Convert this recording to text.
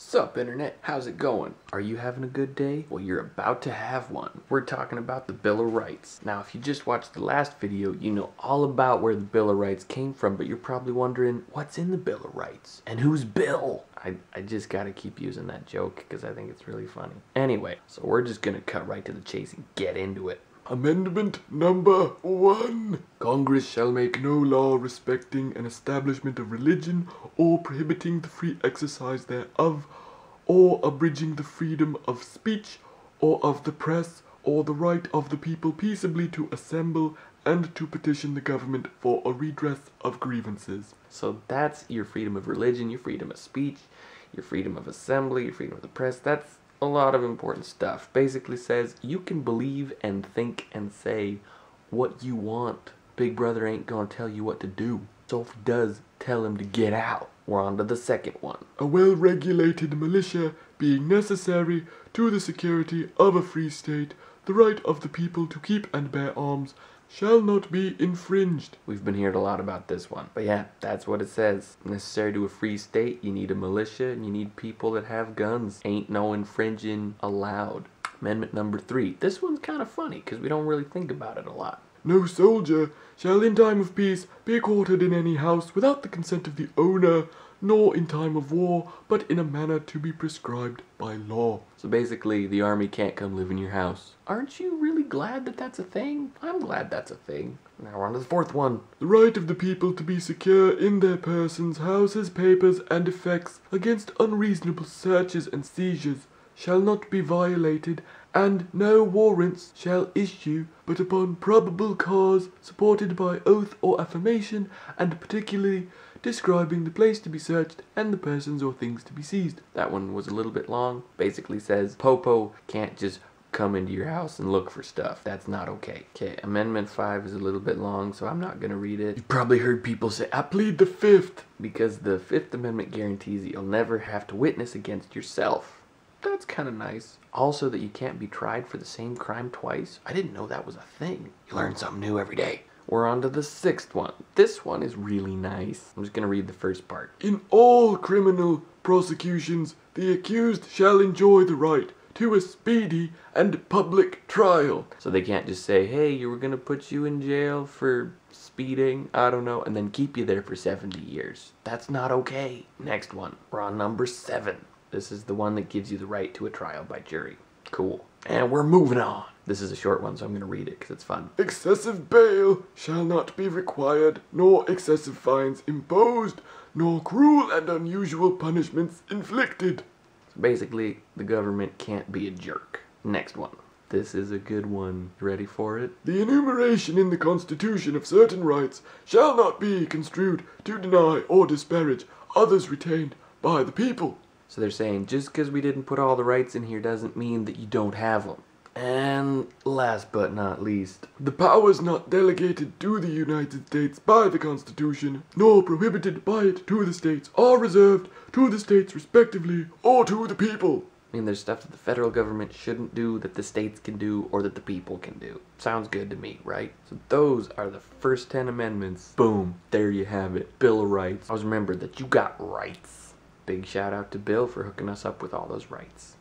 Sup internet, how's it going? Are you having a good day? Well, you're about to have one. We're talking about the Bill of Rights. Now, if you just watched the last video, you know all about where the Bill of Rights came from, but you're probably wondering, what's in the Bill of Rights? And who's Bill? I just gotta keep using that joke because I think it's really funny. Anyway, so we're just gonna cut right to the chase and get into it. Amendment number 1. Congress shall make no law respecting an establishment of religion or prohibiting the free exercise thereof, or abridging the freedom of speech or of the press, or the right of the people peaceably to assemble and to petition the government for a redress of grievances. So that's your freedom of religion, your freedom of speech, your freedom of assembly, your freedom of the press. That's a lot of important stuff. Basically says you can believe and think and say what you want. Big Brother ain't gonna tell you what to do. So if he does, tell him to get out. We're on to the second one. A well-regulated militia being necessary to the security of a free state, the right of the people to keep and bear arms shall not be infringed. We've been hearing a lot about this one. But yeah, that's what it says. Necessary to a free state, you need a militia and you need people that have guns. Ain't no infringing allowed. Amendment number 3. This one's kind of funny because we don't really think about it a lot. No soldier shall in time of peace be quartered in any house without the consent of the owner, nor in time of war, but in a manner to be prescribed by law. So basically, the army can't come live in your house. Aren't you really glad that that's a thing? I'm glad that's a thing. Now we're on to the fourth one. The right of the people to be secure in their persons, houses, papers, and effects against unreasonable searches and seizures shall not be violated, and no warrants shall issue but upon probable cause, supported by oath or affirmation, and particularly describing the place to be searched and the persons or things to be seized. That one was a little bit long. Basically says Popo can't just come into your house and look for stuff. That's not okay. Okay, Amendment 5 is a little bit long, so I'm not gonna read it. You probably heard people say, I plead the 5th. Because the 5th Amendment guarantees that you'll never have to witness against yourself. That's kind of nice. Also that you can't be tried for the same crime twice. I didn't know that was a thing. You learn something new every day. We're on to the 6th one. This one is really nice. I'm just gonna read the first part. In all criminal prosecutions, the accused shall enjoy the right to a speedy and public trial. So they can't just say, hey, you were gonna put you in jail for speeding, I don't know, and then keep you there for 70 years. That's not okay. Next one. We're on number 7. This is the one that gives you the right to a trial by jury. Cool. And we're moving on. This is a short one, so I'm going to read it because it's fun. Excessive bail shall not be required, nor excessive fines imposed, nor cruel and unusual punishments inflicted. So basically, the government can't be a jerk. Next one. This is a good one. You ready for it? The enumeration in the Constitution of certain rights shall not be construed to deny or disparage others retained by the people. So they're saying just because we didn't put all the rights in here doesn't mean that you don't have them. And last but not least, the powers not delegated to the United States by the Constitution, nor prohibited by it to the states, are reserved to the states respectively, or to the people. I mean, there's stuff that the federal government shouldn't do that the states can do or that the people can do. Sounds good to me, right? So those are the first 10 amendments. Boom, there you have it. Bill of Rights. Always remember that you got rights. Big shout out to Bill for hooking us up with all those rights.